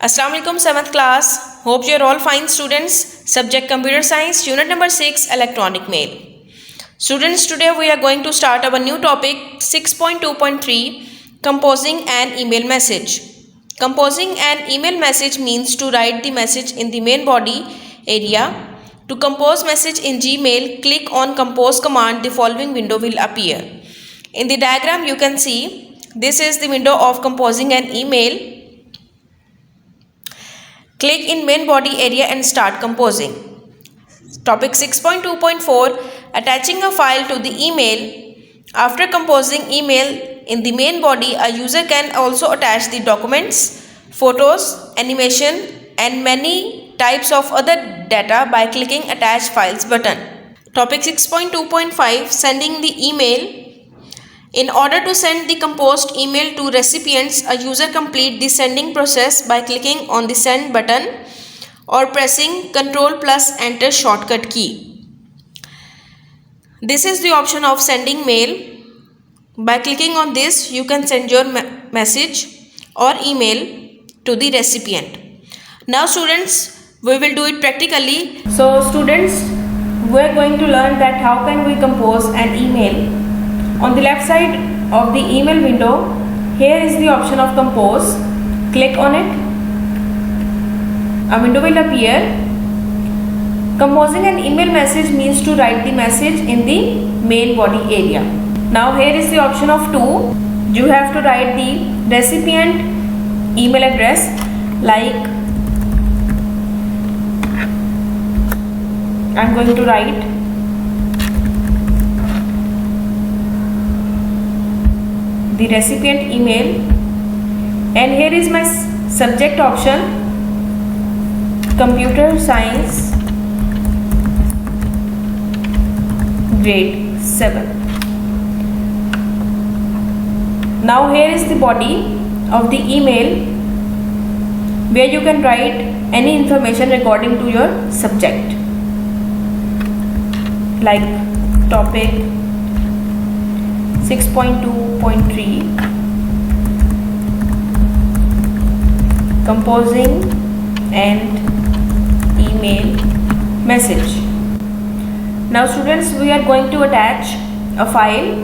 Assalamu alaikum 7th class. Hope you are all fine students. Subject Computer Science, Unit number 6, Electronic Mail. Students, today we are going to start our new topic 6.2.3, Composing an Email Message. Composing an email message means to write the message in the main body area. To compose message in Gmail, click on Compose command. The following window will appear. In the diagram you can see, this is the window of composing an email. Click in main body area and start composing. Topic 6.2.4, attaching a file to the email. After composing email in the main body, a user can also attach the documents, photos, animation and many types of other data by clicking attach files button. Topic 6.2.5, sending the email. In order to send the composed email to recipients, a user complete the sending process by clicking on the send button or pressing Ctrl plus Enter shortcut key. This is the option of sending mail. By clicking on this, you can send your message or email to the recipient. Now students, we will do it practically. So students, we are going to learn that how can we compose an email. On the left side of the email window, here is the option of compose. Click on it. A window will appear. Composing an email message means to write the message in the main body area. Now here is the option of to. You have to write the recipient email address like I am going to write the recipient email, and here is my subject option, Computer Science grade 7. Now here is the body of the email where you can write any information according to your subject, like topic 6.2.3, composing and email message. Now students, we are going to attach a file.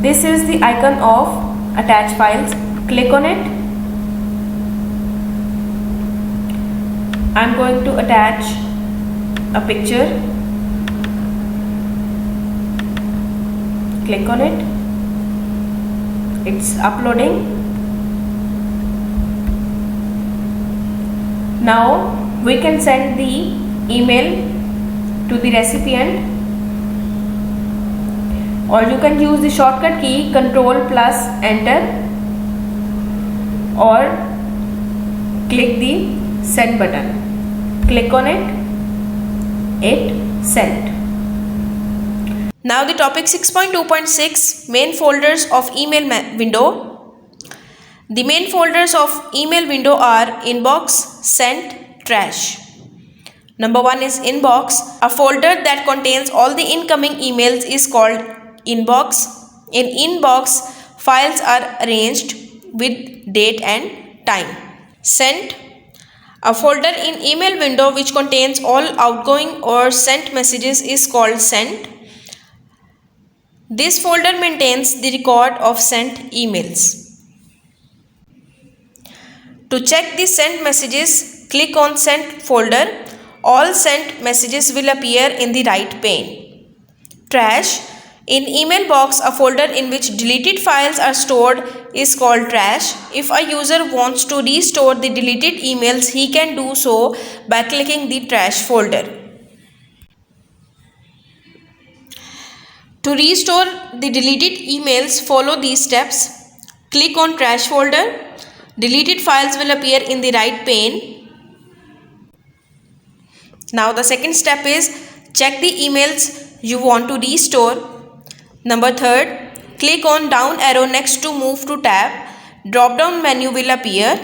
This is the icon of attach files. Click on it. I am going to attach a picture. Click on it. It's uploading. Now we can send the email to the recipient, or you can use the shortcut key Ctrl plus Enter, or click the send button. Click on it. It sent. Now the topic 6.2.6, main folders of email window. The main folders of email window are inbox, sent, trash. Number 1 is inbox. A folder that contains all the incoming emails is called inbox. In inbox, files are arranged with date and time. Sent. A folder in email window which contains all outgoing or sent messages is called sent. This folder maintains the record of sent emails. To check the sent messages, click on Sent folder. All sent messages will appear in the right pane. Trash. In email box, a folder in which deleted files are stored is called trash. If a user wants to restore the deleted emails, he can do so by clicking the trash folder. To restore the deleted emails, follow these steps. Click on trash folder. Deleted files will appear in the right pane. Now the second step is check the emails you want to restore. Number 3, click on down arrow next to move to tab. Drop down menu will appear.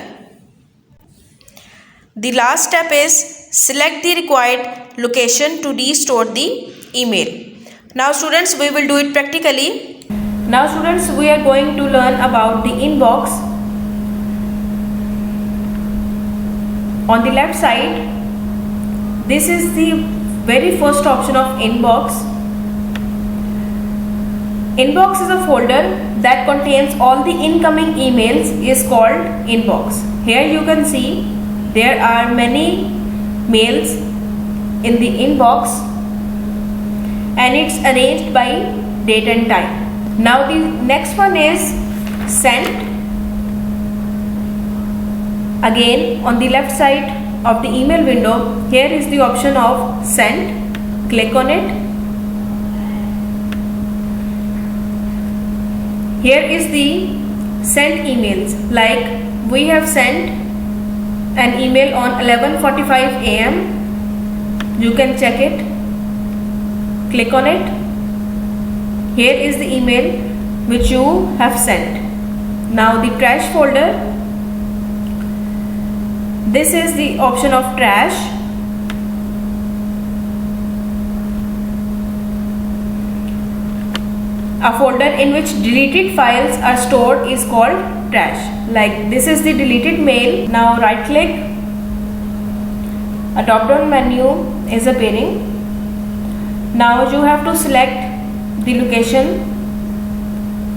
The last step is select the required location to restore the email. Now students, we will do it practically. Now students, we are going to learn about the inbox. On the left side, this is the very first option of inbox. Inbox is a folder that contains all the incoming emails is called inbox. Here you can see there are many mails in the inbox and it's arranged by date and time. Now the next one is sent. Again, on the left side of the email window, here is the option of send. Click on it. Here is the sent emails, like we have sent an email on 11:45 AM. You can check it. Click on it. Here is the email which you have sent. Now the trash folder. This is the option of trash. A folder in which deleted files are stored is called trash. Like this is the deleted mail. Now right click. A drop down menu is appearing. Now you have to select the location.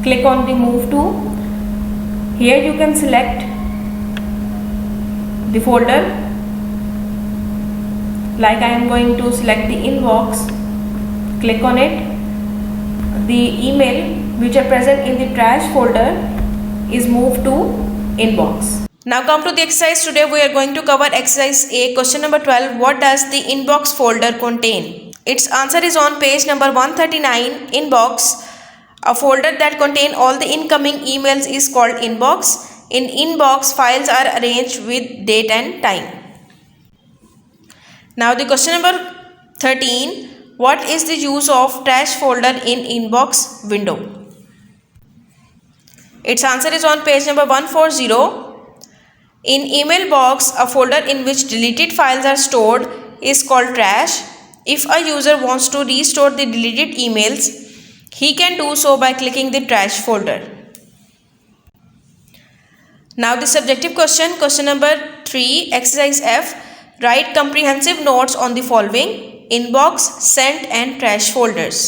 Click on the move to. Here you can select the folder, like I am going to select the inbox. Click on it. The email which are present in the trash folder is moved to inbox. Now come to the exercise. Today we are going to cover exercise A, question number 12. What does the inbox folder contain? Its answer is on page number 139. Inbox, a folder that contain all the incoming emails, is called inbox. In inbox, files are arranged with date and time. Now the question number 13. What is the use of trash folder in inbox window? Its answer is on page number 140. In email box, a folder in which deleted files are stored is called trash. If a user wants to restore the deleted emails, he can do so by clicking the trash folder. Now the subjective question, question number 3, exercise F. Write comprehensive notes on the following: inbox, sent and trash folders.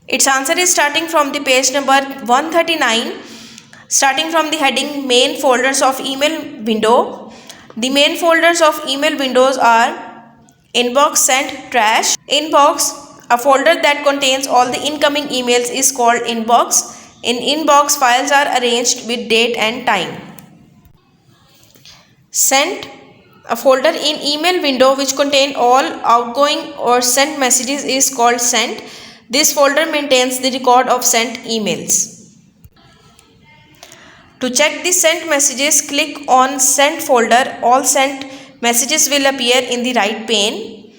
Its answer is starting from the page number 139, starting from the heading main folders of email window. The main folders of email windows are inbox, sent, trash. Inbox, a folder that contains all the incoming emails, is called inbox. In inbox, files are arranged with date and time. Sent, a folder in email window which contain all outgoing or sent messages, is called sent. This folder maintains the record of sent emails. To check the sent messages, click on sent folder. All sent messages will appear in the right pane.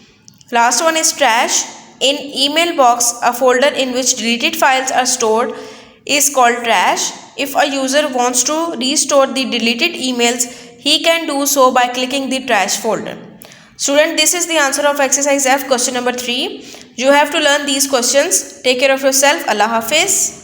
Last one is trash. In email box, a folder in which deleted files are stored is called trash. If a user wants to restore the deleted emails, he can do so by clicking the trash folder. Student, this is the answer of exercise F, question number 3. You have to learn these questions. Take care of yourself. Allah Hafiz.